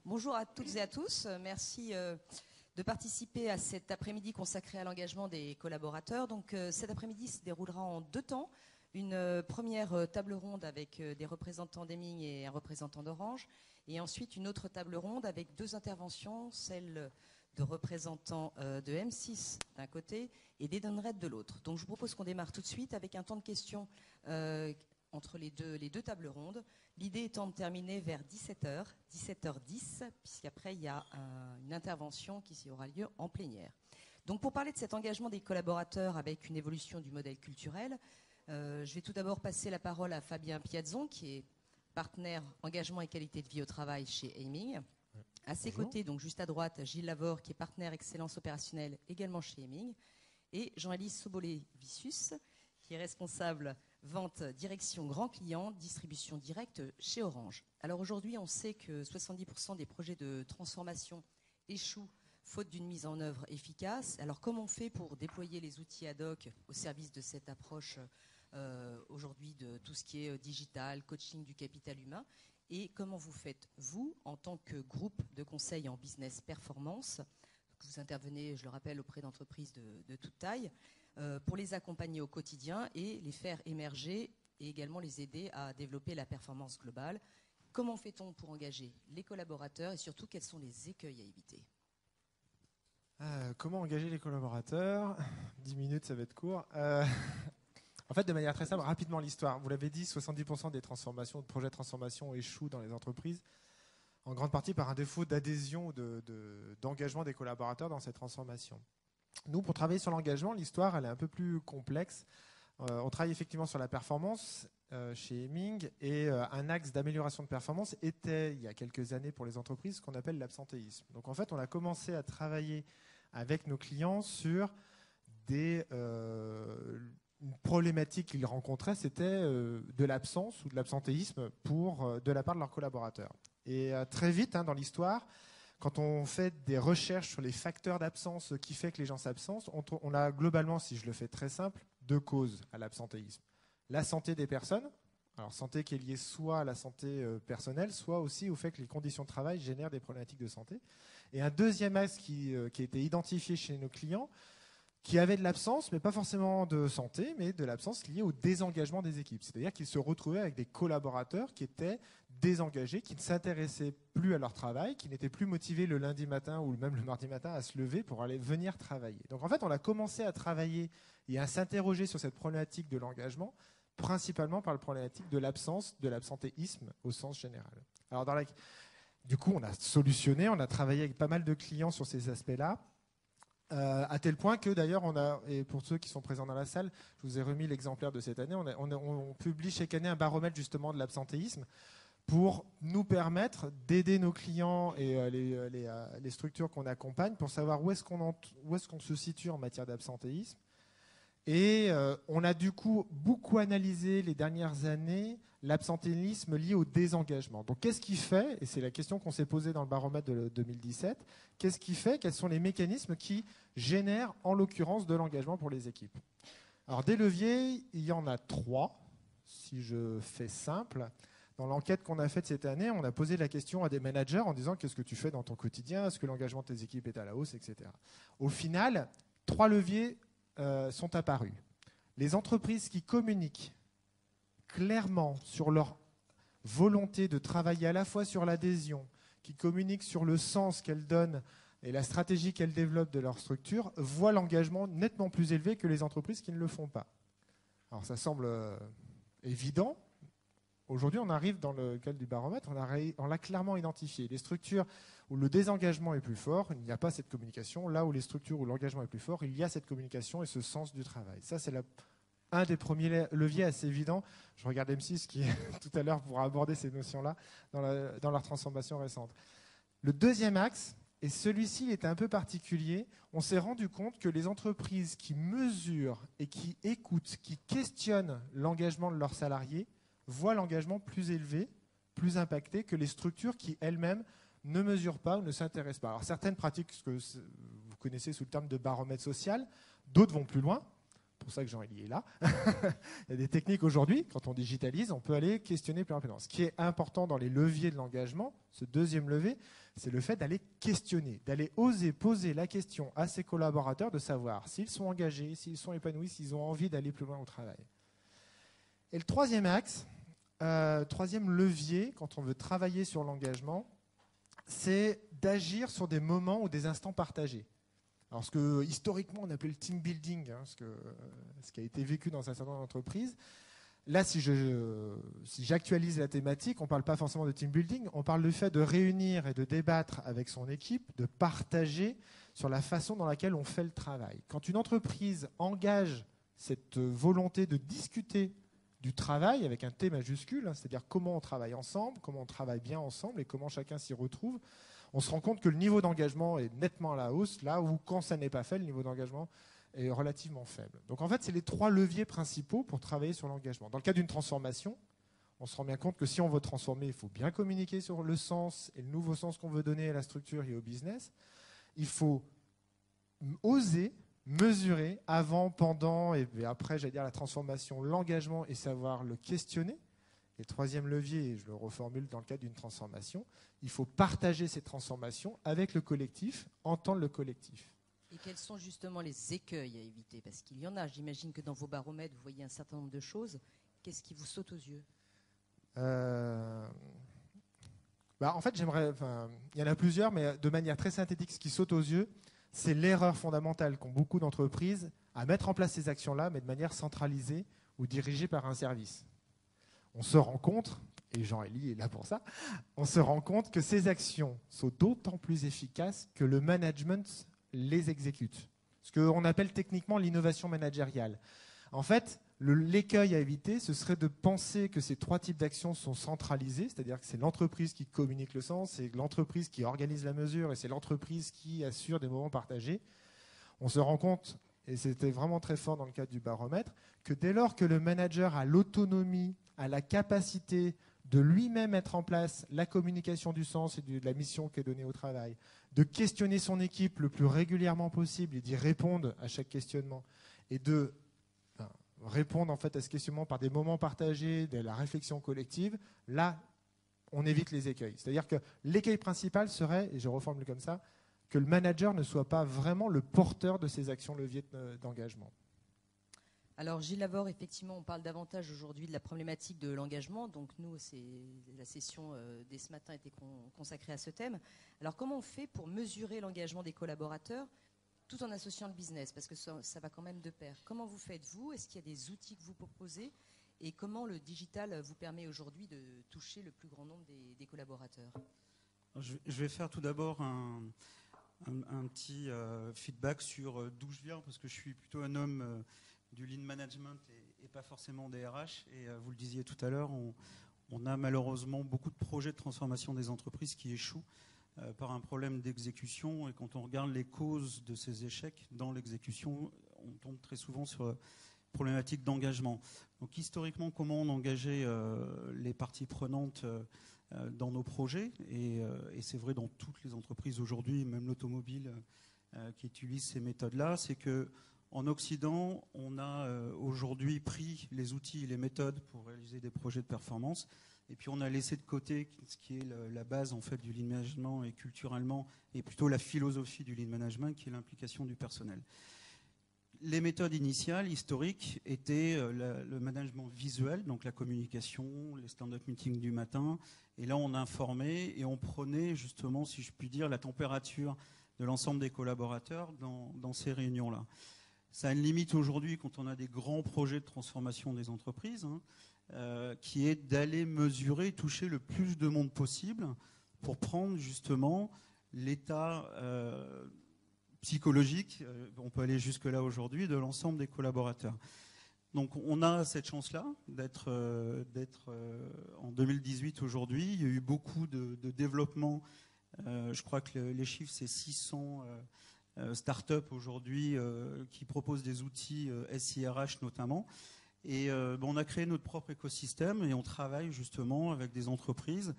Bonjour à toutes et à tous. Merci de participer à cet après-midi consacré à l'engagement des collaborateurs. Donc, cet après-midi se déroulera en 2 temps. Une première table ronde avec des représentants d'Heming et un représentant d'Orange. Et ensuite, une autre table ronde avec 2 interventions, celle de représentants de M6 d'un côté et d'Edenred de l'autre. Donc, je vous propose qu'on démarre tout de suite avec un temps de questions entre les deux tables rondes. L'idée étant de terminer vers 17h, 17h10, puisqu'après, il y a une intervention qui aura lieu en plénière. Donc, pour parler de cet engagement des collaborateurs avec une évolution du modèle culturel, je vais tout d'abord passer la parole à Fabien Piazzon, qui est partenaire engagement et qualité de vie au travail chez Heming. À ses côtés, donc juste à droite, Gilles Lavore, qui est partenaire excellence opérationnelle également chez Heming. Et Jean-Élie Sobolé-Vissus, qui est responsable vente, direction grand client, distribution directe chez Orange. Alors aujourd'hui, on sait que 70% des projets de transformation échouent faute d'une mise en œuvre efficace. Alors comment on fait pour déployer les outils ad hoc au service de cette approche aujourd'hui de tout ce qui est digital, coaching du capital humain? Et comment vous faites, vous, en tant que groupe de conseil en business performance, que vous intervenez, je le rappelle, auprès d'entreprises de toute taille, pour les accompagner au quotidien et les faire émerger et également les aider à développer la performance globale? Comment fait-on pour engager les collaborateurs et surtout quels sont les écueils à éviter? Comment engager les collaborateurs? 10 minutes, ça va être court. En fait, de manière très simple, rapidement l'histoire. Vous l'avez dit, 70% des transformations, de projets de transformation échouent dans les entreprises, en grande partie par un défaut d'adhésion ou d'engagement des collaborateurs dans ces transformations. Nous, pour travailler sur l'engagement, l'histoire, elle est un peu plus complexe. On travaille effectivement sur la performance chez Heming et un axe d'amélioration de performance était, il y a quelques années pour les entreprises, ce qu'on appelle l'absentéisme. Donc en fait, on a commencé à travailler avec nos clients sur une problématique qu'ils rencontraient, c'était de l'absence ou de l'absentéisme de la part de leurs collaborateurs. Et très vite, dans l'histoire, quand on fait des recherches sur les facteurs d'absence qui fait que les gens s'absentent, on a globalement, si je le fais très simple, 2 causes à l'absentéisme. La santé des personnes, alors santé qui est liée soit à la santé personnelle, soit aussi au fait que les conditions de travail génèrent des problématiques de santé. Et un deuxième axe qui a été identifié chez nos clients, qui avait de l'absence, mais pas forcément de santé, mais de l'absence liée au désengagement des équipes. C'est-à-dire qu'ils se retrouvaient avec des collaborateurs qui étaient désengagés, qui ne s'intéressaient plus à leur travail, qui n'étaient plus motivés le lundi matin ou même le mardi matin à se lever pour aller venir travailler. Donc en fait, on a commencé à travailler et à s'interroger sur cette problématique de l'engagement, principalement par la problématique de l'absence, de l'absentéisme au sens général. Alors du coup, on a solutionné, on a travaillé avec pas mal de clients sur ces aspects-là. À tel point que d'ailleurs, et pour ceux qui sont présents dans la salle, je vous ai remis l'exemplaire de cette année, on publie chaque année un baromètre justement de l'absentéisme pour nous permettre d'aider nos clients et les structures qu'on accompagne pour savoir où est-ce qu'on se situe en matière d'absentéisme. Et on a du coup beaucoup analysé les dernières années l'absentéisme lié au désengagement. Donc qu'est-ce qui fait, et c'est la question qu'on s'est posée dans le baromètre de 2017, qu'est-ce qui fait, quels sont les mécanismes qui génèrent en l'occurrence de l'engagement pour les équipes? Alors des leviers, il y en a 3, si je fais simple. Dans l'enquête qu'on a faite cette année, on a posé la question à des managers en disant qu'est-ce que tu fais dans ton quotidien, est-ce que l'engagement de tes équipes est à la hausse, etc. Au final, 3 leviers sont apparus. Les entreprises qui communiquent clairement sur leur volonté de travailler à la fois sur l'adhésion, qui communiquent sur le sens qu'elles donnent et la stratégie qu'elles développent de leur structure, voient l'engagement nettement plus élevé que les entreprises qui ne le font pas. Alors ça semble évident. Aujourd'hui, on arrive dans le cadre du baromètre, on l'a clairement identifié. Les structures où le désengagement est plus fort, il n'y a pas cette communication. Là où les structures où l'engagement est plus fort, il y a cette communication et ce sens du travail. Ça, c'est un des premiers leviers assez évidents. Je regarde M6 qui, tout à l'heure, pourra aborder ces notions-là dans leur transformation récente. Le deuxième axe, et celui-ci il est un peu particulier, on s'est rendu compte que les entreprises qui mesurent et qui écoutent, qui questionnent l'engagement de leurs salariés, voient l'engagement plus élevé, plus impacté que les structures qui elles-mêmes ne mesurent pas ou ne s'intéressent pas. Alors certaines pratiquent ce que vous connaissez sous le terme de baromètre social, d'autres vont plus loin. pour ça que Jean-Élie est là. Il y a des techniques aujourd'hui, quand on digitalise, on peut aller questionner plus rapidement. Ce qui est important dans les leviers de l'engagement, ce deuxième levier, c'est le fait d'aller questionner, d'aller oser poser la question à ses collaborateurs de savoir s'ils sont engagés, s'ils sont épanouis, s'ils ont envie d'aller plus loin au travail. Et le troisième axe, troisième levier, quand on veut travailler sur l'engagement, c'est d'agir sur des moments ou des instants partagés. Alors, ce que historiquement on appelait le team building, ce qui a été vécu dans un certain nombre d'entreprises. Là, si j'actualise la thématique, on ne parle pas forcément de team building, on parle du fait de réunir et de débattre avec son équipe, de partager sur la façon dans laquelle on fait le travail. Quand une entreprise engage cette volonté de discuter du travail avec un T majuscule, c'est-à-dire comment on travaille ensemble, comment on travaille bien ensemble et comment chacun s'y retrouve, on se rend compte que le niveau d'engagement est nettement à la hausse, là où quand ça n'est pas fait, le niveau d'engagement est relativement faible. Donc en fait, c'est les trois leviers principaux pour travailler sur l'engagement. Dans le cas d'une transformation, on se rend bien compte que si on veut transformer, il faut bien communiquer sur le sens et le nouveau sens qu'on veut donner à la structure et au business. Il faut oser mesurer avant, pendant et après, j'allais dire la transformation, l'engagement et savoir le questionner. Et troisième levier, et je le reformule dans le cadre d'une transformation, il faut partager ces transformations avec le collectif, entendre le collectif. Et quels sont justement les écueils à éviter? Parce qu'il y en a, j'imagine que dans vos baromètres, vous voyez un certain nombre de choses. Qu'est-ce qui vous saute aux yeux? En fait, il y en a plusieurs, mais de manière très synthétique, ce qui saute aux yeux, c'est l'erreur fondamentale qu'ont beaucoup d'entreprises à mettre en place ces actions-là, mais de manière centralisée ou dirigée par un service. On se rend compte, et Jean-Élie est là pour ça, on se rend compte que ces actions sont d'autant plus efficaces que le management les exécute. Ce qu'on appelle techniquement l'innovation managériale. En fait, l'écueil à éviter, ce serait de penser que ces trois types d'actions sont centralisés, c'est-à-dire que c'est l'entreprise qui communique le sens, c'est l'entreprise qui organise la mesure et c'est l'entreprise qui assure des moments partagés. On se rend compte, et c'était vraiment très fort dans le cadre du baromètre, que dès lors que le manager a l'autonomie, a la capacité de lui-même mettre en place la communication du sens et de la mission qui est donnée au travail, de questionner son équipe le plus régulièrement possible et d'y répondre à chaque questionnement, et de répondre en fait à ce questionnement par des moments partagés, de la réflexion collective, là, on évite les écueils. C'est-à-dire que l'écueil principal serait, et je reformule comme ça, que le manager ne soit pas vraiment le porteur de ces actions leviers d'engagement. Alors Gilles Lavore, effectivement, on parle davantage aujourd'hui de la problématique de l'engagement. Donc nous, la session dès ce matin était consacrée à ce thème. Alors comment on fait pour mesurer l'engagement des collaborateurs tout en associant le business? Parce que ça va quand même de pair. Comment vous faites-vous? Est-ce qu'il y a des outils que vous proposez? Et comment le digital vous permet aujourd'hui de toucher le plus grand nombre des collaborateurs? Je vais faire tout d'abord un petit feedback sur d'où je viens, parce que je suis plutôt un homme du lean management et pas forcément des RH. Et vous le disiez tout à l'heure, on a malheureusement beaucoup de projets de transformation des entreprises qui échouent par un problème d'exécution. Et quand on regarde les causes de ces échecs dans l'exécution, on tombe très souvent sur problématique d'engagement. Donc historiquement, comment on engageait les parties prenantes dans nos projets, et c'est vrai dans toutes les entreprises aujourd'hui, même l'automobile qui utilise ces méthodes-là, c'est que en Occident, on a aujourd'hui pris les outils et les méthodes pour réaliser des projets de performance, et puis on a laissé de côté ce qui est la base en fait du lean management, et culturellement, et plutôt la philosophie du lean management, qui est l'implication du personnel. Les méthodes initiales, historiques, étaient le management visuel, donc la communication, les stand-up meetings du matin. Et là, on informait et on prenait justement, si je puis dire, la température de l'ensemble des collaborateurs dans ces réunions-là. Ça a une limite aujourd'hui quand on a des grands projets de transformation des entreprises, qui est d'aller mesurer, toucher le plus de monde possible pour prendre justement l'état psychologique, on peut aller jusque-là aujourd'hui, de l'ensemble des collaborateurs. Donc on a cette chance-là d'être en 2018 aujourd'hui. Il y a eu beaucoup de développement. Je crois que les chiffres, c'est 600 startups aujourd'hui qui proposent des outils SIRH notamment. Et on a créé notre propre écosystème et on travaille justement avec des entreprises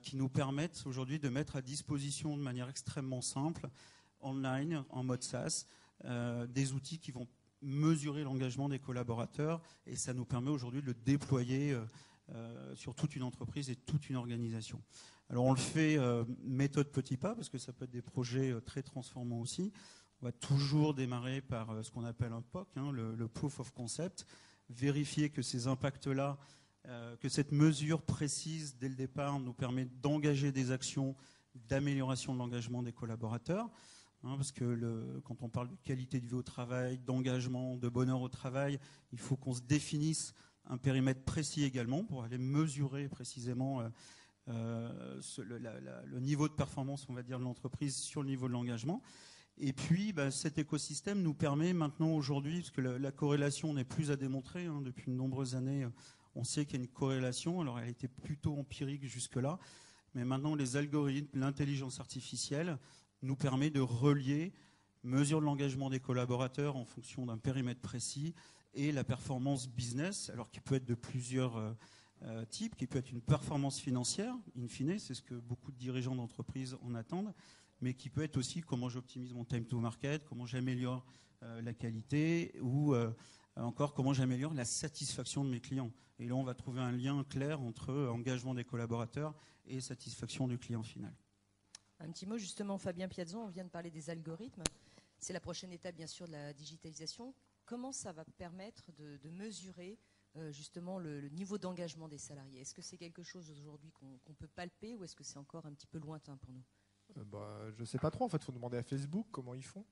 qui nous permettent aujourd'hui de mettre à disposition de manière extrêmement simple, online, en mode SaaS, des outils qui vont mesurer l'engagement des collaborateurs et ça nous permet aujourd'hui de le déployer sur toute une entreprise et toute une organisation. Alors on le fait méthode petit pas parce que ça peut être des projets très transformants aussi. On va toujours démarrer par ce qu'on appelle un POC, le Proof of Concept, vérifier que ces impacts-là, que cette mesure précise dès le départ nous permet d'engager des actions d'amélioration de l'engagement des collaborateurs. Parce que quand on parle de qualité de vie au travail, d'engagement, de bonheur au travail, il faut qu'on se définisse un périmètre précis également pour aller mesurer précisément le niveau de performance, on va dire, de l'entreprise sur le niveau de l'engagement. Et puis, cet écosystème nous permet maintenant aujourd'hui, parce que la corrélation n'est plus à démontrer, depuis de nombreuses années, on sait qu'il y a une corrélation, alors elle était plutôt empirique jusque-là, mais maintenant les algorithmes, l'intelligence artificielle nous permet de relier mesure de l'engagement des collaborateurs en fonction d'un périmètre précis et la performance business, alors qui peut être de plusieurs types, qui peut être une performance financière, in fine, c'est ce que beaucoup de dirigeants d'entreprise en attendent, mais qui peut être aussi comment j'optimise mon time to market, comment j'améliore la qualité ou encore comment j'améliore la satisfaction de mes clients. Et là, on va trouver un lien clair entre engagement des collaborateurs et satisfaction du client final. Un petit mot justement, Fabien Piazzon, on vient de parler des algorithmes. C'est la prochaine étape bien sûr de la digitalisation. Comment ça va permettre de mesurer justement le niveau d'engagement des salariés? Est-ce que c'est quelque chose aujourd'hui qu'on peut palper ou est-ce que c'est encore un petit peu lointain pour nous? Je ne sais pas trop, en fait, il faut demander à Facebook comment ils font.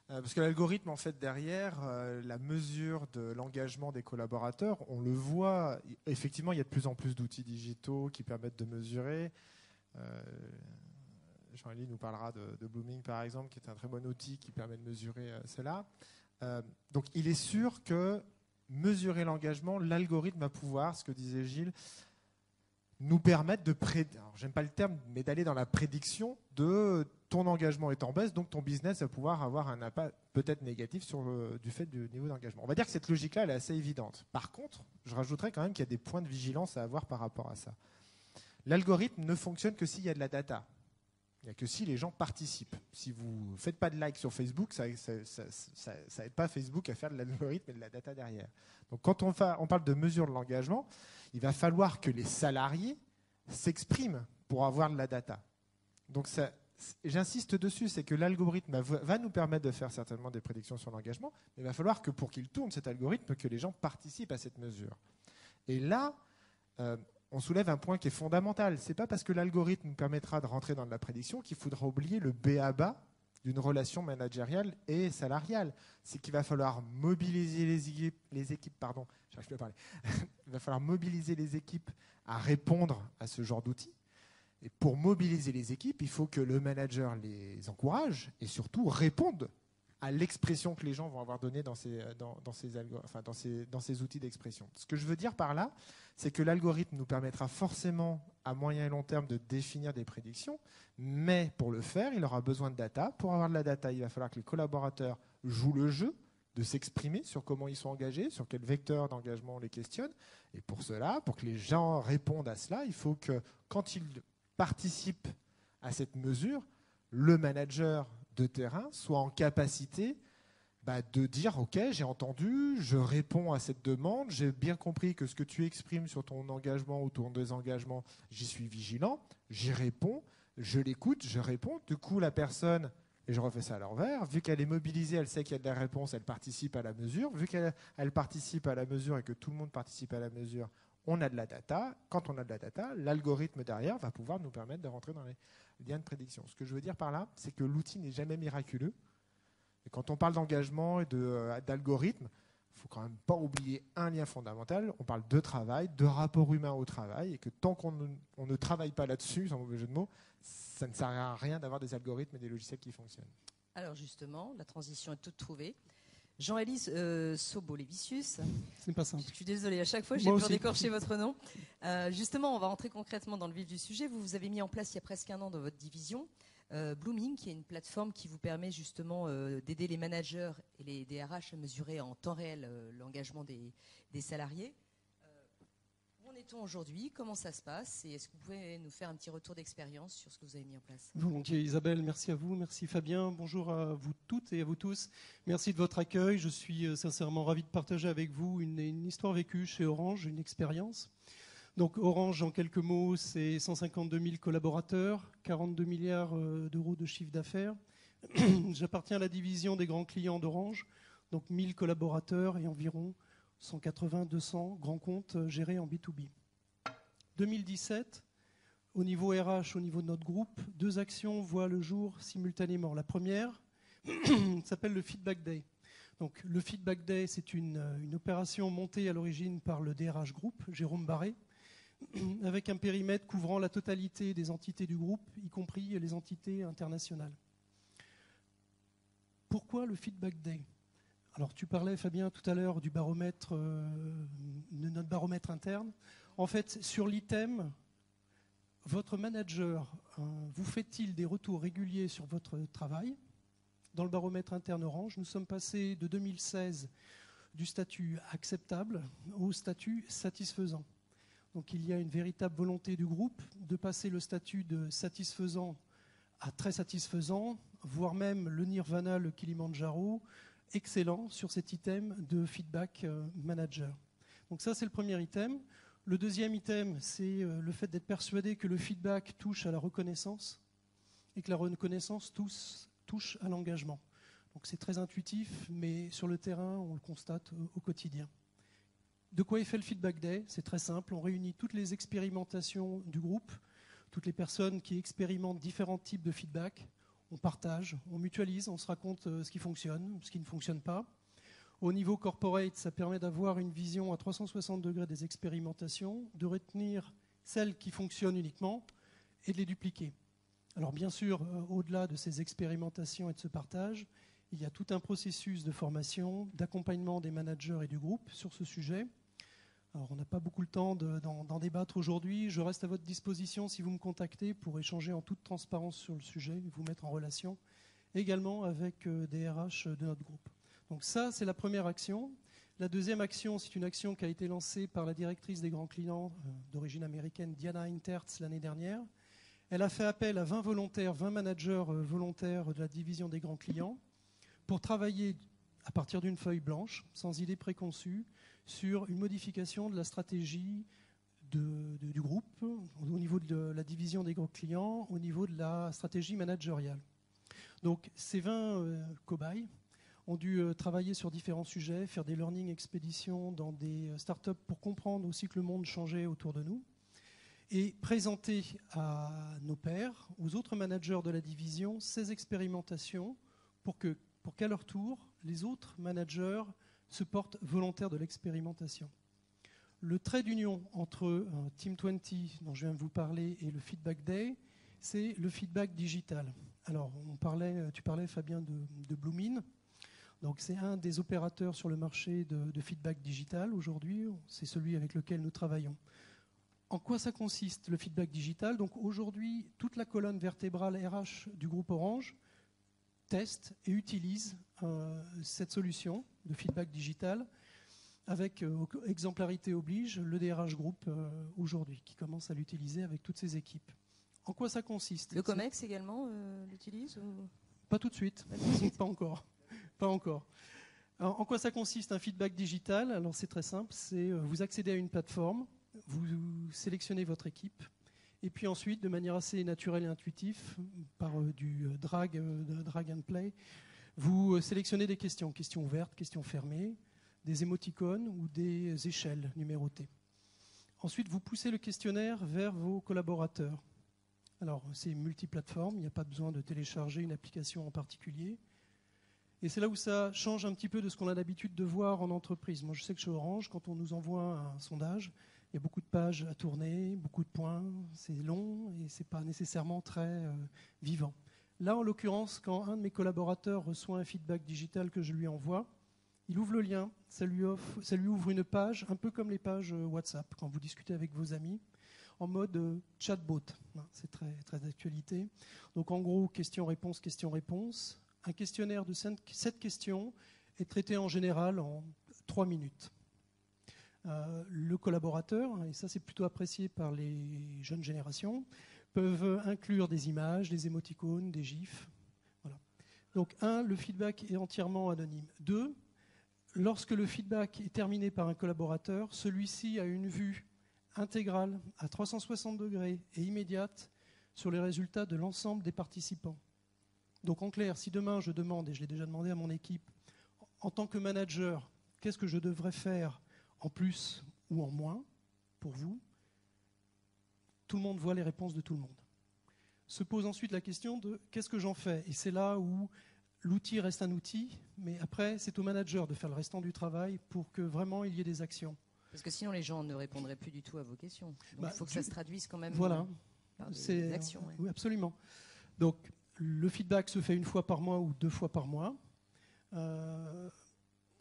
Parce que l'algorithme, en fait, derrière, la mesure de l'engagement des collaborateurs, on le voit, effectivement, il y a de plus en plus d'outils digitaux qui permettent de mesurer. Jean-Élie nous parlera de Blooming, par exemple, qui est un très bon outil qui permet de mesurer cela. Donc, il est sûr que mesurer l'engagement, l'algorithme va pouvoir, ce que disait Gilles, nous permettre de j'aime pas le terme, mais d'aller dans la prédiction de ton engagement est en baisse, donc ton business va pouvoir avoir un impact peut-être négatif du fait du niveau d'engagement. On va dire que cette logique-là, elle est assez évidente. Par contre, je rajouterais quand même qu'il y a des points de vigilance à avoir par rapport à ça. L'algorithme ne fonctionne que s'il y a de la data. Il n'y a que si les gens participent. Si vous ne faites pas de like sur Facebook, ça n'aide pas Facebook à faire de l'algorithme et de la data derrière. Donc quand on parle de mesure de l'engagement, il va falloir que les salariés s'expriment pour avoir de la data. Donc j'insiste dessus, c'est que l'algorithme va nous permettre de faire certainement des prédictions sur l'engagement, mais il va falloir que pour qu'il tourne cet algorithme, que les gens participent à cette mesure. Et là, on soulève un point qui est fondamental. Ce n'est pas parce que l'algorithme nous permettra de rentrer dans de la prédiction qu'il faudra oublier le b.a.-ba d'une relation managériale et salariale. C'est qu'il va falloir mobiliser les équipes, pardon, j'arrive plus à parler. Il va falloir mobiliser les équipes à répondre à ce genre d'outils. Et pour mobiliser les équipes, il faut que le manager les encourage et surtout réponde à l'expression que les gens vont avoir donnée dans ces outils d'expression. Ce que je veux dire par là, c'est que l'algorithme nous permettra forcément à moyen et long terme de définir des prédictions, mais pour le faire, il aura besoin de data. Pour avoir de la data, il va falloir que les collaborateurs jouent le jeu, de s'exprimer sur comment ils sont engagés, sur quel vecteur d'engagement on les questionne. Et pour cela, pour que les gens répondent à cela, il faut que quand ils participent à cette mesure, le manager de terrain soit en capacité de dire « Ok, j'ai entendu, je réponds à cette demande, j'ai bien compris que ce que tu exprimes sur ton engagement ou ton désengagement, j'y suis vigilant, j'y réponds, je l'écoute, je réponds. Du coup, la personne, et je refais ça à l'envers, vu qu'elle est mobilisée, elle sait qu'il y a de la réponse, elle participe à la mesure. Vu qu'elle participe à la mesure et que tout le monde participe à la mesure, on a de la data. Quand on a de la data, l'algorithme derrière va pouvoir nous permettre de rentrer dans les liens de prédiction. Ce que je veux dire par là, c'est que l'outil n'est jamais miraculeux. Et quand on parle d'engagement et d'algorithme, il ne faut quand même pas oublier un lien fondamental. On parle de travail, de rapport humain au travail, et que tant qu'on ne travaille pas là-dessus, sans mauvais jeu de mots, ça ne sert à rien d'avoir des algorithmes et des logiciels qui fonctionnent. Alors justement, la transition est toute trouvée. Jean-Élie Sobo-Lévicius. C'est pas simple. Je suis désolée, à chaque fois, j'ai peur d'écorcher votre nom. Justement, on va rentrer concrètement dans le vif du sujet. Vous avez mis en place il y a presque un an dans votre division Blooming, qui est une plateforme qui vous permet justement d'aider les managers et les DRH à mesurer en temps réel l'engagement des salariés. On en est-on aujourd'hui? Comment ça se passe? Et est-ce que vous pouvez nous faire un petit retour d'expérience sur ce que vous avez mis en place? Volontiers, Isabelle, merci à vous, merci Fabien, bonjour à vous toutes et à vous tous. Merci de votre accueil, je suis sincèrement ravi de partager avec vous une histoire vécue chez Orange, une expérience. Donc Orange, en quelques mots, c'est 152 000 collaborateurs, 42 milliards d'euros de chiffre d'affaires. J'appartiens à la division des grands clients d'Orange, donc 1000 collaborateurs et environ 180-200 grands comptes gérés en B2B. 2017, au niveau RH, au niveau de notre groupe, 2 actions voient le jour simultanément. La première s'appelle le Feedback Day. Donc, le Feedback Day, c'est une opération montée à l'origine par le DRH Group, Jérôme Barré, avec un périmètre couvrant la totalité des entités du groupe, y compris les entités internationales. Pourquoi le Feedback Day? Alors, tu parlais, Fabien, tout à l'heure du baromètre, de notre baromètre interne. En fait, sur l'item, votre manager vous fait-il des retours réguliers sur votre travail? Dans le baromètre interne Orange, nous sommes passés de 2016 du statut acceptable au statut satisfaisant. Donc il y a une véritable volonté du groupe de passer le statut de satisfaisant à très satisfaisant, voire même le Nirvana, le Kilimandjaro, excellent sur cet item de feedback manager. Donc ça, c'est le premier item. Le deuxième item, c'est le fait d'être persuadé que le feedback touche à la reconnaissance et que la reconnaissance touche à l'engagement. Donc c'est très intuitif, mais sur le terrain, on le constate au quotidien. De quoi est fait le Feedback Day? C'est très simple, on réunit toutes les expérimentations du groupe, toutes les personnes qui expérimentent différents types de feedback, on partage, on mutualise, on se raconte ce qui fonctionne, ce qui ne fonctionne pas. Au niveau corporate, ça permet d'avoir une vision à 360 degrés des expérimentations, de retenir celles qui fonctionnent uniquement et de les dupliquer. Alors bien sûr, au-delà de ces expérimentations et de ce partage, il y a tout un processus de formation, d'accompagnement des managers et du groupe sur ce sujet. Alors on n'a pas beaucoup le temps d'en débattre aujourd'hui. Je reste à votre disposition si vous me contactez pour échanger en toute transparence sur le sujet et vous mettre en relation également avec des RH de notre groupe. Donc ça, c'est la première action. La deuxième action, c'est une action qui a été lancée par la directrice des grands clients d'origine américaine, Diana Hintertz, l'année dernière. Elle a fait appel à 20 volontaires, 20 managers volontaires de la division des grands clients pour travailler à partir d'une feuille blanche, sans idée préconçue, sur une modification de la stratégie du groupe, au niveau de la division des grands clients, au niveau de la stratégie managériale. Donc ces 20 cobayes ont dû travailler sur différents sujets, faire des learning expéditions dans des startups pour comprendre aussi que le monde changeait autour de nous, et présenter à nos pairs, aux autres managers de la division, ces expérimentations pour qu'à leur tour, les autres managers se portent volontaires de l'expérimentation. Le trait d'union entre Team 20, dont je viens de vous parler, et le Feedback Day, c'est le feedback digital. Alors, tu parlais, Fabien, de Bloomin'. Donc, c'est un des opérateurs sur le marché de feedback digital aujourd'hui. C'est celui avec lequel nous travaillons. En quoi ça consiste, le feedback digital? Donc, aujourd'hui, toute la colonne vertébrale RH du groupe Orange teste et utilise cette solution de feedback digital avec exemplarité oblige le DRH Group aujourd'hui qui commence à l'utiliser avec toutes ses équipes. En quoi ça consiste? Le COMEX également l'utilise ou... Pas tout de suite, pas encore. Pas encore. Alors, en quoi ça consiste un feedback digital? Alors c'est très simple, c'est vous accédez à une plateforme, vous sélectionnez votre équipe, et puis ensuite, de manière assez naturelle et intuitive, par du drag and play, vous sélectionnez des questions ouvertes, questions fermées, des émoticônes ou des échelles numérotées. Ensuite, vous poussez le questionnaire vers vos collaborateurs. Alors, c'est multiplateforme, il n'y a pas besoin de télécharger une application en particulier. Et c'est là où ça change un petit peu de ce qu'on a l'habitude de voir en entreprise. Moi, je sais que chez Orange, quand on nous envoie un sondage, il y a beaucoup de pages à tourner, beaucoup de points, c'est long et c'est pas nécessairement très vivant. Là, en l'occurrence, quand un de mes collaborateurs reçoit un feedback digital que je lui envoie, il ouvre le lien, ça lui ouvre une page, un peu comme les pages WhatsApp, quand vous discutez avec vos amis, en mode chatbot. C'est très, très d'actualité. Donc en gros, question-réponse, question-réponse. Un questionnaire de 7 questions est traité en général en 3 minutes. Le collaborateur, et ça c'est plutôt apprécié par les jeunes générations, peuvent inclure des images, des émoticônes, des gifs. Voilà. Donc le feedback est entièrement anonyme. 2, lorsque le feedback est terminé par un collaborateur, celui-ci a une vue intégrale à 360 degrés et immédiate sur les résultats de l'ensemble des participants. Donc en clair, si demain je demande, et je l'ai déjà demandé à mon équipe, en tant que manager, qu'est-ce que je devrais faire en plus ou en moins pour vous, tout le monde voit les réponses de tout le monde. Se pose ensuite la question de qu'est-ce que j'en fais? Et c'est là où l'outil reste un outil, mais après c'est au manager de faire le restant du travail pour que vraiment il y ait des actions. Parce que sinon les gens ne répondraient plus du tout à vos questions. Donc il faut que ça se traduise quand même par des actions. Oui, absolument. Donc le feedback se fait 1 fois par mois ou 2 fois par mois.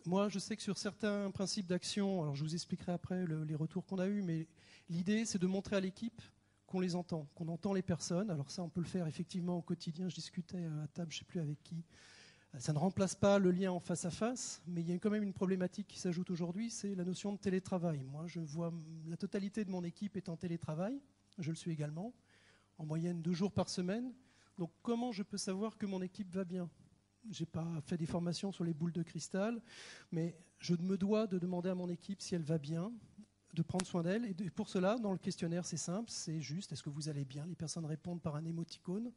Moi, je sais que sur certains principes d'action, alors je vous expliquerai après les retours qu'on a eus, mais l'idée, c'est de montrer à l'équipe qu'on les entend, qu'on entend les personnes. Alors ça, on peut le faire effectivement au quotidien. Je discutais à table, je ne sais plus avec qui. Ça ne remplace pas le lien en face à face, mais il y a quand même une problématique qui s'ajoute aujourd'hui, c'est la notion de télétravail. Moi, je vois la totalité de mon équipe est en télétravail. Je le suis également, en moyenne 2 jours par semaine. Donc comment je peux savoir que mon équipe va bien ? Je n'ai pas fait des formations sur les boules de cristal, mais je me dois de demander à mon équipe si elle va bien, de prendre soin d'elle. Et pour cela, dans le questionnaire, c'est simple, c'est juste, est-ce que vous allez bien ? Les personnes répondent par un émoticône.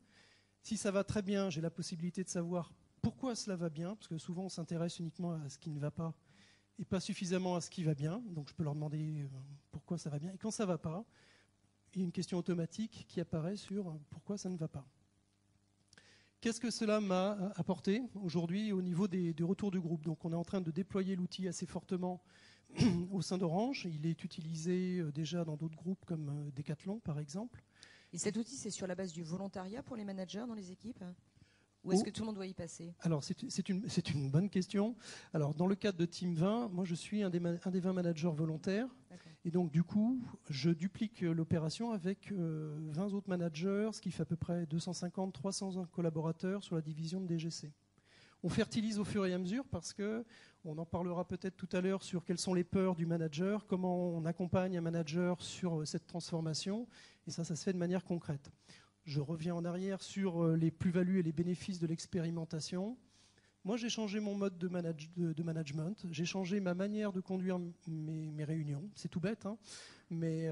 Si ça va très bien, j'ai la possibilité de savoir pourquoi cela va bien, parce que souvent on s'intéresse uniquement à ce qui ne va pas et pas suffisamment à ce qui va bien. Donc je peux leur demander pourquoi ça va bien. Et quand ça ne va pas, il y a une question automatique qui apparaît sur pourquoi ça ne va pas. Qu'est-ce que cela m'a apporté aujourd'hui au niveau des retours du groupe ? Donc on est en train de déployer l'outil assez fortement au sein d'Orange. Il est utilisé déjà dans d'autres groupes comme Decathlon par exemple. Et cet outil, c'est sur la base du volontariat pour les managers dans les équipes ? Ou est-ce que tout le monde doit y passer ? Alors c'est une bonne question. Alors dans le cadre de Team 20, moi je suis un des 20 managers volontaires. D'accord. Et donc du coup, je duplique l'opération avec 20 autres managers, ce qui fait à peu près 250-300 collaborateurs sur la division de DGC. On fertilise au fur et à mesure parce que on en parlera peut-être tout à l'heure sur quelles sont les peurs du manager, comment on accompagne un manager sur cette transformation. Et ça se fait de manière concrète. Je reviens en arrière sur les plus-values et les bénéfices de l'expérimentation. Moi, j'ai changé mon mode de management. J'ai changé ma manière de conduire mes réunions. C'est tout bête, hein, mais...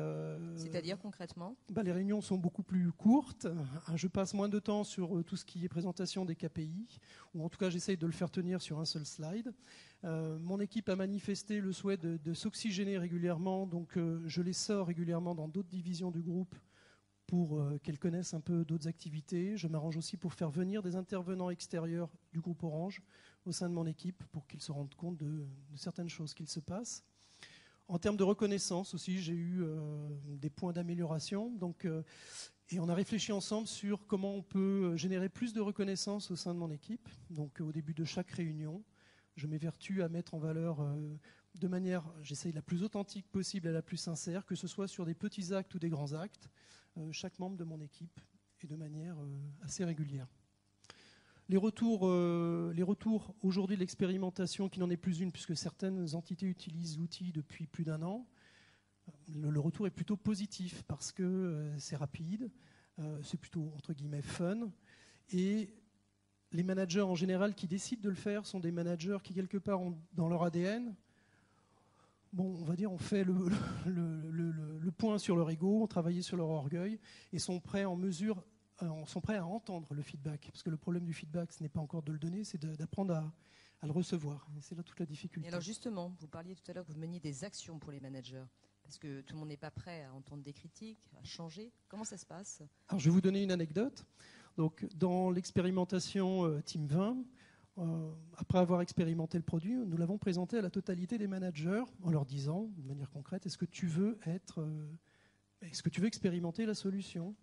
C'est-à-dire concrètement ? Les réunions sont beaucoup plus courtes. Je passe moins de temps sur tout ce qui est présentation des KPI, ou en tout cas, j'essaye de le faire tenir sur un seul slide. Mon équipe a manifesté le souhait de s'oxygéner régulièrement, donc je les sors régulièrement dans d'autres divisions du groupe pour qu'elles connaissent un peu d'autres activités. Je m'arrange aussi pour faire venir des intervenants extérieurs du groupe Orange au sein de mon équipe pour qu'ils se rendent compte de certaines choses qui se passent. En termes de reconnaissance aussi, j'ai eu des points d'amélioration. Donc, et on a réfléchi ensemble sur comment on peut générer plus de reconnaissance au sein de mon équipe. Donc au début de chaque réunion, je m'évertue à mettre en valeur de manière, j'essaye la plus authentique possible et la plus sincère, que ce soit sur des petits actes ou des grands actes, chaque membre de mon équipe et de manière assez régulière. Les retours aujourd'hui de l'expérimentation, qui n'en est plus une puisque certaines entités utilisent l'outil depuis plus d'1 an, le retour est plutôt positif parce que c'est rapide, c'est plutôt entre guillemets fun, et les managers en général qui décident de le faire sont des managers qui quelque part ont dans leur ADN, on va dire, on fait le point sur leur ego, on travaille sur leur orgueil et sont prêts à entendre le feedback. Parce que le problème du feedback, ce n'est pas encore de le donner, c'est d'apprendre à le recevoir. Et c'est là toute la difficulté. Et alors justement, vous parliez tout à l'heure que vous meniez des actions pour les managers. Parce que tout le monde n'est pas prêt à entendre des critiques, à changer. Comment ça se passe ? Alors je vais vous donner une anecdote. Donc, dans l'expérimentation Team 20, après avoir expérimenté le produit, nous l'avons présenté à la totalité des managers en leur disant, de manière concrète, est-ce que tu veux expérimenter la solution ?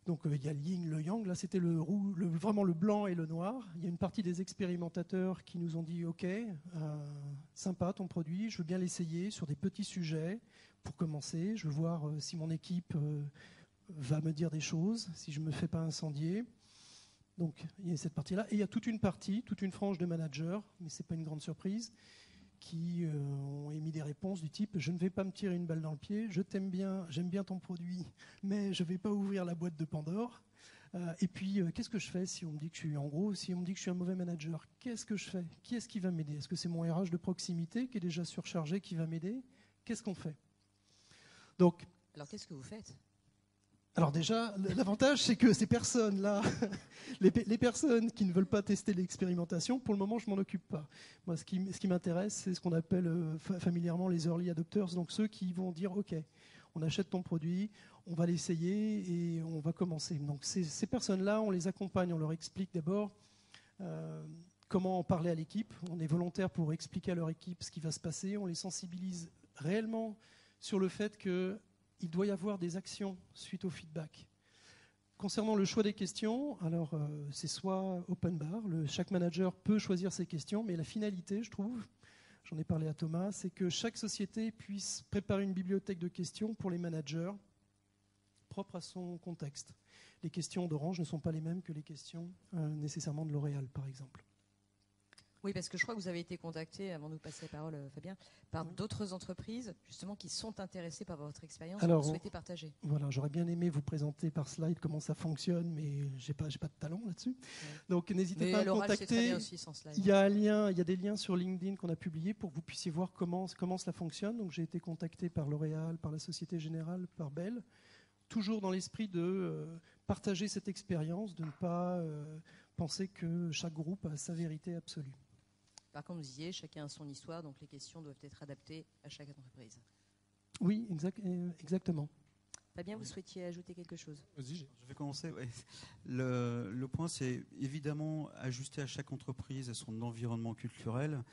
Donc il y a le yin, le yang, là c'était vraiment le blanc et le noir. Il y a une partie des expérimentateurs qui nous ont dit ok, sympa ton produit, je veux bien l'essayer sur des petits sujets pour commencer, je veux voir si mon équipe va me dire des choses, si je ne me fais pas incendier. Donc il y a cette partie-là. Et il y a toute une frange de managers, mais ce n'est pas une grande surprise, qui ont émis des réponses du type « Je ne vais pas me tirer une balle dans le pied, je t'aime bien, j'aime bien ton produit, mais je ne vais pas ouvrir la boîte de Pandore. Et puis, qu'est-ce que je fais si on me dit que je suis, en gros, si on me dit que je suis un mauvais manager? Qu'est-ce que je fais? Qui est-ce qui va m'aider? Est-ce que c'est mon RH de proximité qui est déjà surchargé qui va m'aider? Qu'est-ce qu'on fait? Donc, alors, qu'est-ce que vous faites? Alors déjà, l'avantage, c'est que ces personnes-là, les personnes qui ne veulent pas tester l'expérimentation, pour le moment, je ne m'en occupe pas. Moi, ce qui m'intéresse, c'est ce qu'on appelle familièrement les early adopters, donc ceux qui vont dire, OK, on achète ton produit, on va l'essayer et on va commencer. Donc ces personnes-là, on les accompagne, on leur explique d'abord comment en parler à l'équipe. On est volontaire pour expliquer à leur équipe ce qui va se passer. On les sensibilise réellement sur le fait qu'il doit y avoir des actions suite au feedback. Concernant le choix des questions, alors c'est soit open bar, chaque manager peut choisir ses questions, mais la finalité, je trouve, j'en ai parlé à Thomas, c'est que chaque société puisse préparer une bibliothèque de questions pour les managers propres à son contexte. Les questions d'Orange ne sont pas les mêmes que les questions nécessairement de L'Oréal, par exemple. Oui, parce que je crois que vous avez été contacté, avant de vous passer la parole, Fabien, par d'autres entreprises, justement, qui sont intéressées par votre expérience et que vous souhaitez partager. Voilà, j'aurais bien aimé vous présenter par slide comment ça fonctionne, mais j'ai pas de talent là-dessus. Ouais. Donc, n'hésitez pas à me contacter. Très bien aussi, sans slide. Il y a des liens sur LinkedIn qu'on a publiés pour que vous puissiez voir comment cela fonctionne. Donc, j'ai été contacté par L'Oréal, par la Société Générale, par Bell, toujours dans l'esprit de partager cette expérience, de ne pas penser que chaque groupe a sa vérité absolue. Par contre, vous disiez, chacun a son histoire, donc les questions doivent être adaptées à chaque entreprise. Oui, exactement. Fabien, vous souhaitiez ajouter quelque chose? Je vais commencer. Ouais. Le point, c'est évidemment ajuster à chaque entreprise à son environnement culturel,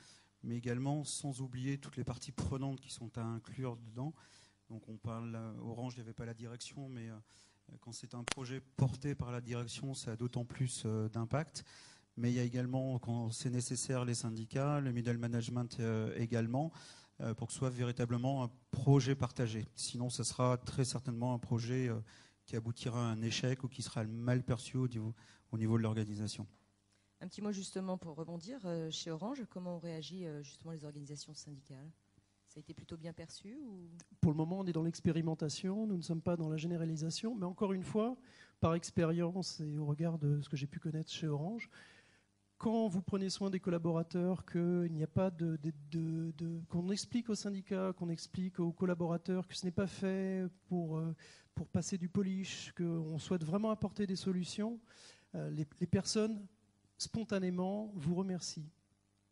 mais également sans oublier toutes les parties prenantes qui sont à inclure dedans. Donc on parle, Orange, il n'y avait pas la direction, mais quand c'est un projet porté par la direction, ça a d'autant plus d'impact. Mais il y a également, quand c'est nécessaire, les syndicats, le middle management également, pour que ce soit véritablement un projet partagé. Sinon, ce sera très certainement un projet qui aboutira à un échec ou qui sera mal perçu au niveau de l'organisation. Un petit mot justement pour rebondir, chez Orange, comment ont réagi justement les organisations syndicales? Ça a été plutôt bien perçu ou... Pour le moment, on est dans l'expérimentation, nous ne sommes pas dans la généralisation, mais encore une fois, par expérience et au regard de ce que j'ai pu connaître chez Orange, quand vous prenez soin des collaborateurs, qu'il n'y a pas qu'on explique aux syndicats, qu'on explique aux collaborateurs que ce n'est pas fait pour passer du polish, qu'on souhaite vraiment apporter des solutions, les personnes spontanément vous remercient.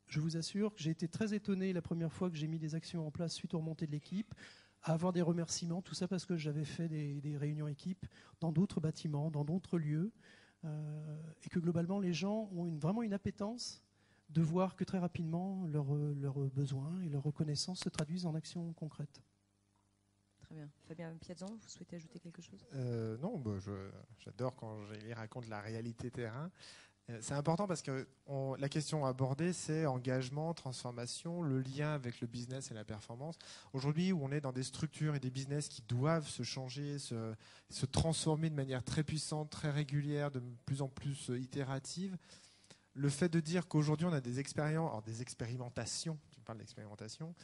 Je vous assure que j'ai été très étonné la première fois que j'ai mis des actions en place suite aux remontées de l'équipe, à avoir des remerciements, tout ça parce que j'avais fait des réunions équipes dans d'autres bâtiments, dans d'autres lieux. Et que globalement les gens ont vraiment une appétence de voir que très rapidement leurs besoins et leurs reconnaissances se traduisent en actions concrètes. Très bien. Fabien Piazzan, vous souhaitez ajouter quelque chose? Non, j'adore quand il raconte la réalité terrain. C'est important parce que la question abordée, c'est engagement, transformation, le lien avec le business et la performance. Aujourd'hui, où on est dans des structures et des business qui doivent se changer, se transformer de manière très puissante, très régulière, de plus en plus itérative, le fait de dire qu'aujourd'hui, on a des expérimentations, tu parles d'expérimentation,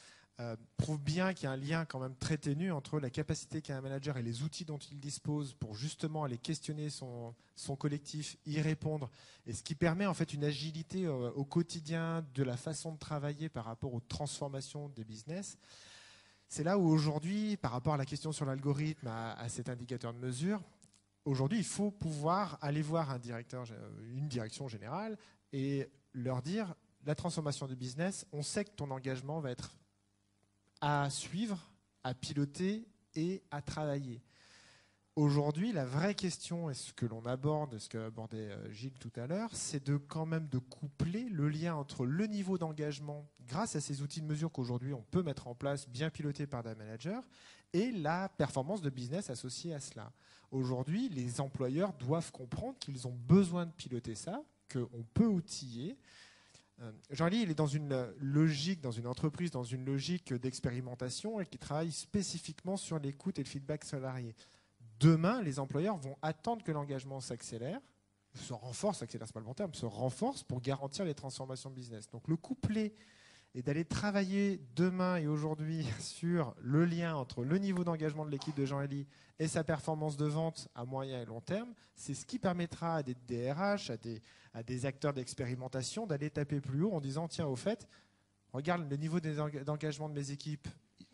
prouve bien qu'il y a un lien quand même très ténu entre la capacité qu'a un manager et les outils dont il dispose pour justement aller questionner son collectif, y répondre, et ce qui permet en fait une agilité au quotidien de la façon de travailler par rapport aux transformations des business. C'est là où aujourd'hui, par rapport à la question sur l'algorithme, à cet indicateur de mesure, aujourd'hui il faut pouvoir aller voir une direction générale et leur dire la transformation du business, on sait que ton engagement va être à suivre, à piloter et à travailler. Aujourd'hui, la vraie question, et ce que l'on aborde, ce qu'a abordé Gilles tout à l'heure, c'est quand même de coupler le lien entre le niveau d'engagement, grâce à ces outils de mesure qu'aujourd'hui on peut mettre en place, bien pilotés par des managers, et la performance de business associée à cela. Aujourd'hui, les employeurs doivent comprendre qu'ils ont besoin de piloter ça, qu'on peut outiller. Jean-Louis, il est dans une logique, dans une entreprise, dans une logique d'expérimentation et qui travaille spécifiquement sur l'écoute et le feedback salarié. Demain, les employeurs vont attendre que l'engagement s'accélère, se renforce, accélère, c'est pas le bon terme, se renforce pour garantir les transformations business. Donc le coupler et d'aller travailler demain et aujourd'hui sur le lien entre le niveau d'engagement de l'équipe de Jean-Élie et sa performance de vente à moyen et long terme, c'est ce qui permettra à des DRH, à des acteurs d'expérimentation d'aller taper plus haut en disant tiens, au fait, regarde le niveau d'engagement de mes équipes,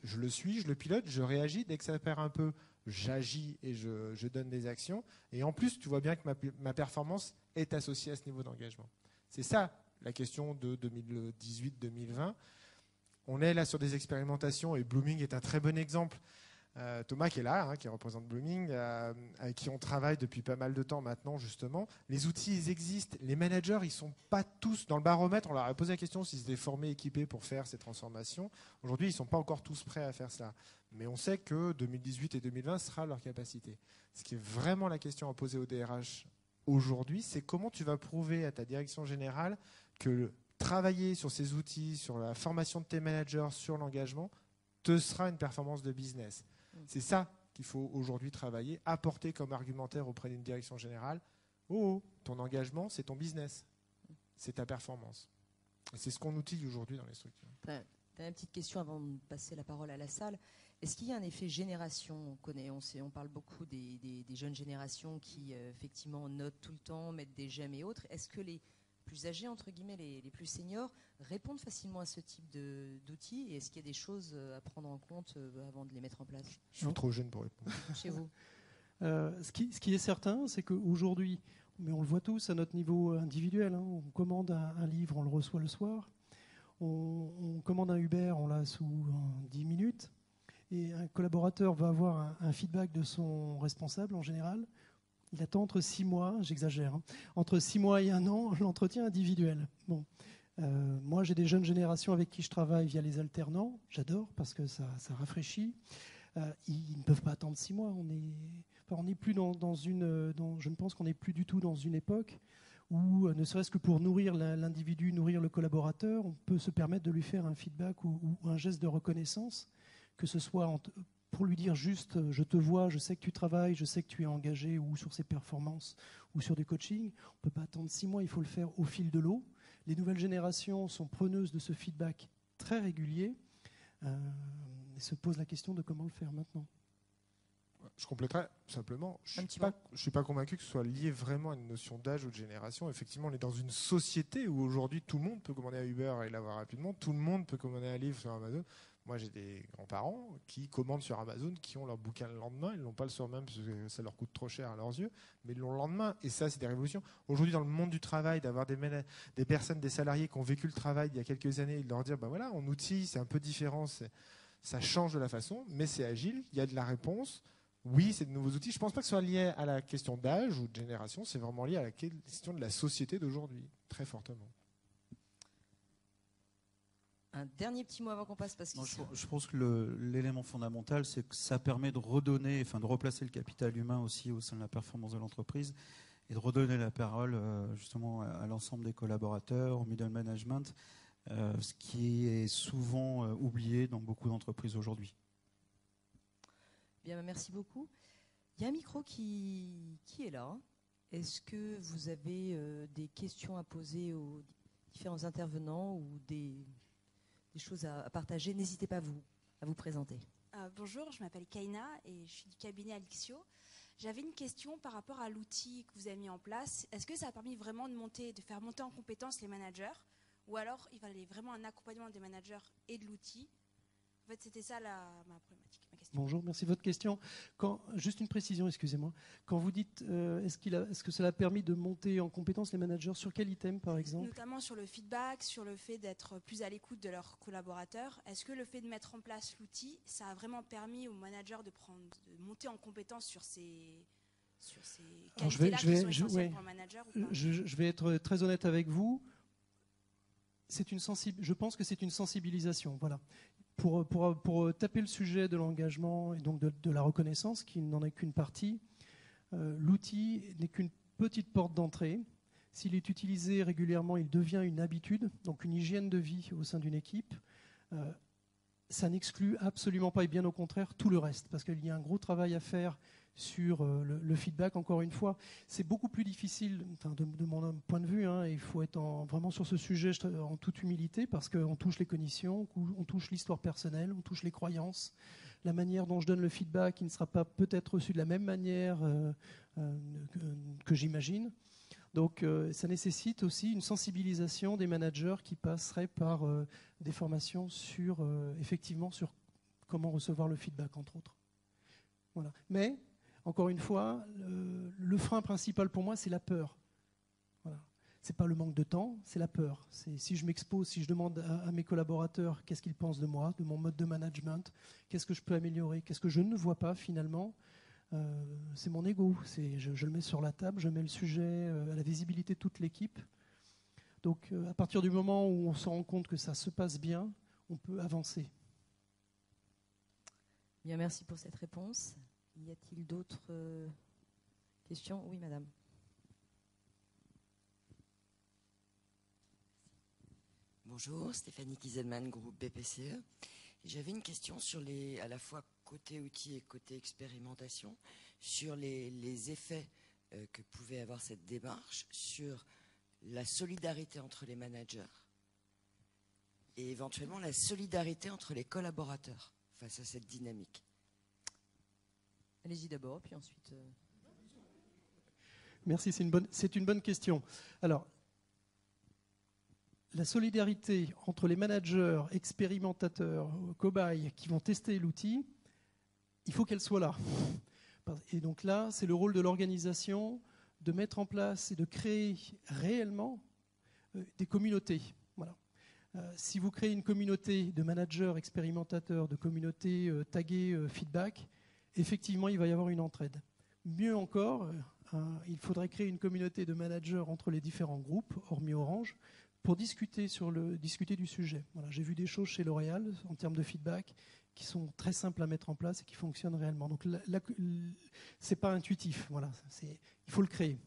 je le suis, je le pilote, je réagis, dès que ça perd un peu, j'agis et je donne des actions. Et en plus, tu vois bien que ma performance est associée à ce niveau d'engagement. C'est ça la question de 2018-2020. On est là sur des expérimentations et Blooming est un très bon exemple. Thomas qui est là, qui représente Blooming, avec qui on travaille depuis pas mal de temps maintenant justement. Les outils, ils existent. Les managers, ils ne sont pas tous dans le baromètre. On leur a posé la question s'ils étaient formés, équipés pour faire ces transformations. Aujourd'hui, ils ne sont pas encore tous prêts à faire cela. Mais on sait que 2018 et 2020 sera leur capacité. Ce qui est vraiment la question à poser au DRH aujourd'hui, c'est comment tu vas prouver à ta direction générale que travailler sur ces outils, sur la formation de tes managers, sur l'engagement, te sera une performance de business. C'est ça qu'il faut aujourd'hui travailler, apporter comme argumentaire auprès d'une direction générale. Ton engagement, c'est ton business, c'est ta performance. Et c'est ce qu'on outille aujourd'hui dans les structures. Une petite question avant de passer la parole à la salle. Est-ce qu'il y a un effet génération? On parle beaucoup des jeunes générations qui effectivement notent tout le temps, mettent des j'aime et autres. Est-ce que les plus âgés, entre guillemets, les plus seniors, répondent facilement à ce type d'outils? Et est-ce qu'il y a des choses à prendre en compte avant de les mettre en place? Je suis trop jeune pour répondre. Chez vous ce qui est certain, c'est qu'aujourd'hui, mais on le voit tous à notre niveau individuel, on commande un livre, on le reçoit le soir. On commande un Uber, on l'a sous 10 minutes. Et un collaborateur va avoir un feedback de son responsable en général. Il attend entre 6 mois, j'exagère, entre 6 mois et 1 an, l'entretien individuel. Bon. Moi, j'ai des jeunes générations avec qui je travaille via les alternants. J'adore parce que ça rafraîchit. Ils ne peuvent pas attendre 6 mois. On n'est plus je ne pense qu'on n'est plus du tout dans une époque où, ne serait-ce que pour nourrir l'individu, nourrir le collaborateur, on peut se permettre de lui faire un feedback ou un geste de reconnaissance, que ce soit pour lui dire juste « je te vois, je sais que tu travailles, je sais que tu es engagé » ou sur ses performances ou sur du coaching. On ne peut pas attendre 6 mois, il faut le faire au fil de l'eau. Les nouvelles générations sont preneuses de ce feedback très régulier et se posent la question de comment le faire maintenant. Je compléterai simplement, je ne suis pas convaincu que ce soit lié vraiment à une notion d'âge ou de génération. Effectivement, on est dans une société où aujourd'hui tout le monde peut commander un Uber et l'avoir rapidement, tout le monde peut commander un livre sur Amazon. Moi, j'ai des grands-parents qui commandent sur Amazon, qui ont leur bouquin le lendemain. Ils ne l'ont pas le soir même parce que ça leur coûte trop cher à leurs yeux, mais ils l'ont le lendemain. Et ça, c'est des révolutions. Aujourd'hui, dans le monde du travail, d'avoir des personnes, des salariés qui ont vécu le travail il y a quelques années, et de leur dire, voilà, on outille, c'est un peu différent, ça change de la façon, mais c'est agile, il y a de la réponse. Oui, c'est de nouveaux outils. Je ne pense pas que ce soit lié à la question d'âge ou de génération, c'est vraiment lié à la question de la société d'aujourd'hui, très fortement. Un dernier petit mot avant qu'on passe parce que je pense que l'élément fondamental, c'est que ça permet de redonner, de replacer le capital humain aussi au sein de la performance de l'entreprise et de redonner la parole justement à l'ensemble des collaborateurs, au middle management, ce qui est souvent oublié dans beaucoup d'entreprises aujourd'hui. Bien, merci beaucoup. Il y a un micro qui est là. Est-ce que vous avez des questions à poser aux différents intervenants ou des choses à partager? N'hésitez pas à vous présenter. Bonjour, je m'appelle Kaina et je suis du cabinet Alixio. J'avais une question par rapport à l'outil que vous avez mis en place. Est-ce que ça a permis vraiment de faire monter en compétence les managers, ou alors il fallait vraiment un accompagnement des managers et de l'outil? En fait, c'était ça ma problématique, ma question. Bonjour, merci de votre question. Juste une précision, excusez-moi. Quand vous dites est-ce que cela a permis de monter en compétence les managers, sur quel item par exemple? Notamment sur le feedback, sur le fait d'être plus à l'écoute de leurs collaborateurs. Est-ce que le fait de mettre en place l'outil, ça a vraiment permis aux managers de monter en compétence sur ces qualités-là qui sont essentielles pour un manager ou pas? Je vais être très honnête avec vous. Je pense que c'est une sensibilisation. Voilà. Pour taper le sujet de l'engagement et donc de la reconnaissance, qui n'en est qu'une partie, l'outil n'est qu'une petite porte d'entrée. S'il est utilisé régulièrement, il devient une habitude, donc une hygiène de vie au sein d'une équipe. Ça n'exclut absolument pas, et bien au contraire, tout le reste, parce qu'il y a un gros travail à faire sur le feedback. Encore une fois, c'est beaucoup plus difficile, de mon point de vue, il faut être vraiment sur ce sujet en toute humilité, parce qu'on touche les cognitions, on touche l'histoire personnelle, on touche les croyances, la manière dont je donne le feedback qui ne sera pas peut-être reçu de la même manière que j'imagine. Donc ça nécessite aussi une sensibilisation des managers qui passeraient par des formations effectivement sur comment recevoir le feedback, entre autres. Voilà. Mais, encore une fois, le frein principal pour moi, c'est la peur. Voilà. Ce n'est pas le manque de temps, c'est la peur. Si je m'expose, si je demande à mes collaborateurs qu'est-ce qu'ils pensent de moi, de mon mode de management, qu'est-ce que je peux améliorer, qu'est-ce que je ne vois pas finalement, c'est mon ego. Je le mets sur la table, je mets le sujet à la visibilité de toute l'équipe. Donc à partir du moment où on se rend compte que ça se passe bien, on peut avancer. Bien, merci pour cette réponse. Y a-t-il d'autres questions? Oui, madame. Bonjour, Stéphanie Kieselman, groupe BPCE. J'avais une question sur à la fois côté outils et côté expérimentation, sur les effets que pouvait avoir cette démarche sur la solidarité entre les managers et éventuellement la solidarité entre les collaborateurs face à cette dynamique. Allez-y d'abord, puis ensuite... Merci, c'est une bonne question. Alors, la solidarité entre les managers, expérimentateurs, cobayes qui vont tester l'outil, il faut qu'elle soit là. Et donc là, c'est le rôle de l'organisation de mettre en place et de créer réellement des communautés. Voilà. Si vous créez une communauté de managers, expérimentateurs, de communautés taguées feedback, effectivement, il va y avoir une entraide. Mieux encore, il faudrait créer une communauté de managers entre les différents groupes, hormis Orange, pour discuter du sujet. Voilà, j'ai vu des choses chez L'Oréal en termes de feedback qui sont très simples à mettre en place et qui fonctionnent réellement. Donc, c'est pas intuitif. Voilà, il faut le créer.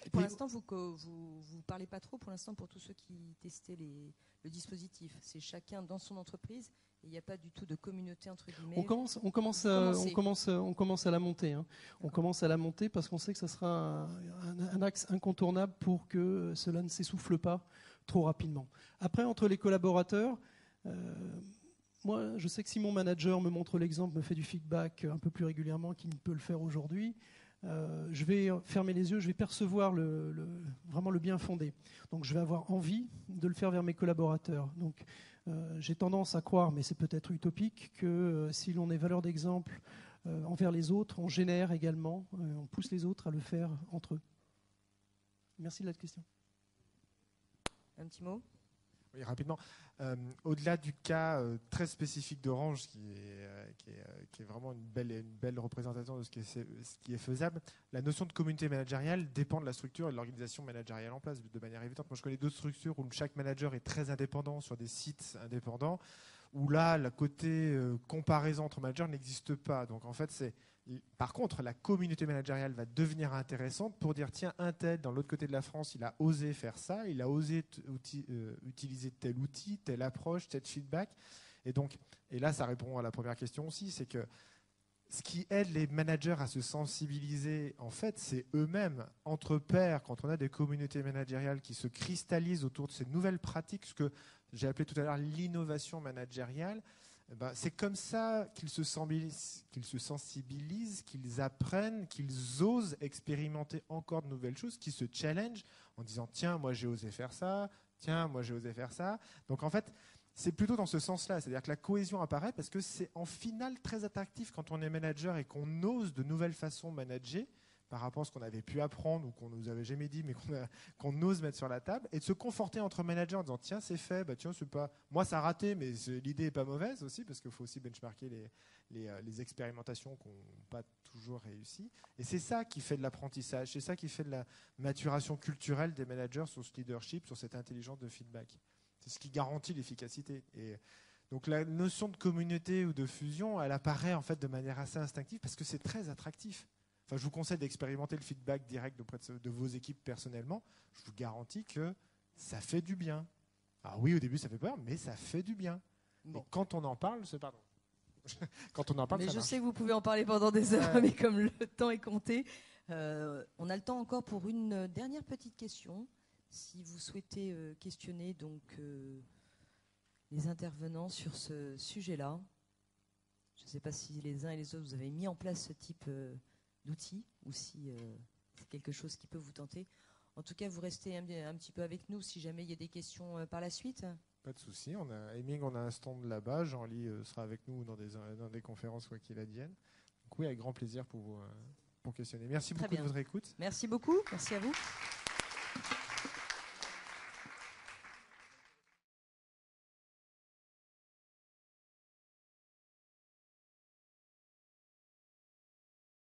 Et pour l'instant, vous parlez pas trop. Pour l'instant, pour tous ceux qui testaient le dispositif, c'est chacun dans son entreprise. Il n'y a pas du tout de communauté entre guillemets. On commence à la monter. On commence à la monter parce qu'on sait que ça sera un axe incontournable pour que cela ne s'essouffle pas trop rapidement. Après, entre les collaborateurs, moi, je sais que si mon manager me montre l'exemple, me fait du feedback un peu plus régulièrement qu'il ne peut le faire aujourd'hui, je vais fermer les yeux, je vais percevoir vraiment le bien fondé. Donc, je vais avoir envie de le faire vers mes collaborateurs. Donc, j'ai tendance à croire, mais c'est peut-être utopique, que si l'on est valeur d'exemple envers les autres, on génère également, on pousse les autres à le faire entre eux. Merci de la question. Un petit mot? Oui, rapidement. Au-delà du cas très spécifique d'Orange, qui est vraiment une belle représentation de ce qui est faisable, la notion de communauté managériale dépend de la structure et de l'organisation managériale en place de manière évidente. Moi, je connais d'autres structures où chaque manager est très indépendant sur des sites indépendants, où là, le côté comparaison entre managers n'existe pas. Donc, en fait, par contre, la communauté managériale va devenir intéressante pour dire, tiens, un tel, dans l'autre côté de la France, il a osé faire ça, il a osé utiliser tel outil, telle approche, tel feedback. Et là, ça répond à la première question aussi, c'est que ce qui aide les managers à se sensibiliser, en fait, c'est eux-mêmes, entre pairs, quand on a des communautés managériales qui se cristallisent autour de ces nouvelles pratiques, ce que j'ai appelé tout à l'heure l'innovation managériale. C'est comme ça qu'ils se sensibilisent, qu'ils apprennent, qu'ils osent expérimenter encore de nouvelles choses, qu'ils se challengent en disant « tiens, moi j'ai osé faire ça, tiens, moi j'ai osé faire ça ». Donc en fait, c'est plutôt dans ce sens-là, c'est-à-dire que la cohésion apparaît parce que c'est en finale très attractif quand on est manager et qu'on ose de nouvelles façons de manager par rapport à ce qu'on avait pu apprendre ou qu'on nous avait jamais dit mais qu'on ose mettre sur la table, et de se conforter entre managers en disant tiens c'est fait, tiens c'est pas, moi ça a raté mais l'idée est pas mauvaise aussi, parce qu'il faut aussi benchmarker les expérimentations qui n'ont pas toujours réussi, et c'est ça qui fait de l'apprentissage, c'est ça qui fait de la maturation culturelle des managers sur ce leadership, sur cette intelligence de feedback. C'est ce qui garantit l'efficacité. Et donc la notion de communauté ou de fusion, elle apparaît en fait de manière assez instinctive parce que c'est très attractif. Enfin, je vous conseille d'expérimenter le feedback direct auprès de vos équipes personnellement. Je vous garantis que ça fait du bien. Alors oui, au début, ça fait peur, mais ça fait du bien. Bon. Et quand on en parle, c'est pardon. Quand on en parle, mais ça je marche. sais que vous pouvez en parler pendant des heures, Ouais. mais comme le temps est compté, on a le temps encore pour une dernière petite question. Si vous souhaitez questionner donc les intervenants sur ce sujet-là, je ne sais pas si les uns et les autres vous avez mis en place ce type d'outils ou si c'est quelque chose qui peut vous tenter. En tout cas, vous restez un petit peu avec nous si jamais il y a des questions par la suite. Pas de souci. On a un stand là-bas. Jean-Ly sera avec nous dans des conférences, quoi qu'il advienne. Donc oui, avec grand plaisir pour questionner. Merci Très beaucoup bien. de votre écoute. Merci beaucoup. Merci à vous.